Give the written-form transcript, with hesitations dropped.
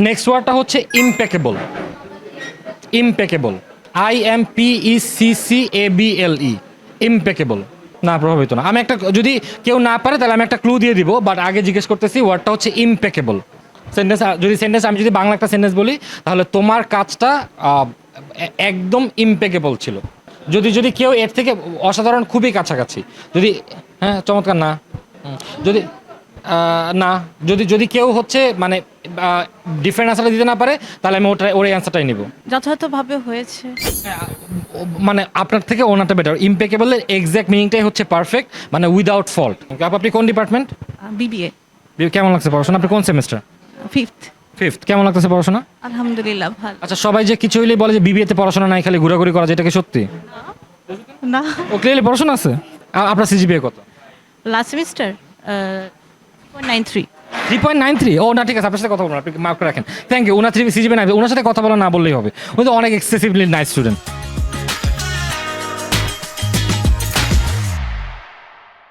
Next ওয়ার্ডটা হচ্ছে ইমপেকেবল। ইমপেকেবল, IMPECCABLE, ইমপেকেবল। না, প্রভাবিত না। আমি একটা, যদি কেউ না পারে তাহলে আমি একটা ক্লু দিয়ে দিব, বাট আগে জিজ্ঞেস করতেছি ওয়ার্ডটা হচ্ছে ইমপেকেবল। সেন্টেন্স, যদি সেন্টেন্স, আমি যদি বাংলা একটা সেন্টেন্স বলি তাহলে তোমার কাজটা একদম ইমপেকেবল ছিল। যদি যদি কেউ এর থেকে অসাধারণ, খুবই কাছাকাছি, যদি, হ্যাঁ চমৎকার না, যদি না, যদি যদি কেউ হচ্ছে মানে ডিফারেন্ট আনসারটা দিতে না পারে তাহলে আমি ওর অ্যান্সারটাই নিব। যথাযথভাবে হয়েছে। মানে আপনার থেকে ওনারটা বেটার। ইমপেকেবলের এক্স্যাক্ট মিনিংটাই হচ্ছে পারফেক্ট, মানে উইদাউট ফল্ট। আপনি কোন ডিপার্টমেন্ট? বিবিএ কেমন লাগছে পড়াশোনা? আপনি কোন সেমিস্টার? ফিফথ। ফিফথ। কেমন লাগতেছে পড়াশোনা? আলহামদুলিল্লাহ ভালো। আচ্ছা, সবাই যে কিছু হইলেই বলে যে বিবিএতে পড়াশোনা নাই, খালি ঘোরাঘুরি করা যায়, এটা কি সত্যি? না, ও ক্লিয়ারলি পড়াশোনা আছে। আপনার সিজিপিএ কত? Last semester 93। 3.93। ও না, ঠিক আছে, আপনার সাথে কথা বলবো না, আপনি মার্ক করে রাখেন। Thank you. ওনার সিজিপিএ নাই, ওনার সাথে কথা বলা না বললেই হবে। উনি তো অনেক এক্সেসিভলি নাইস স্টুডেন্ট।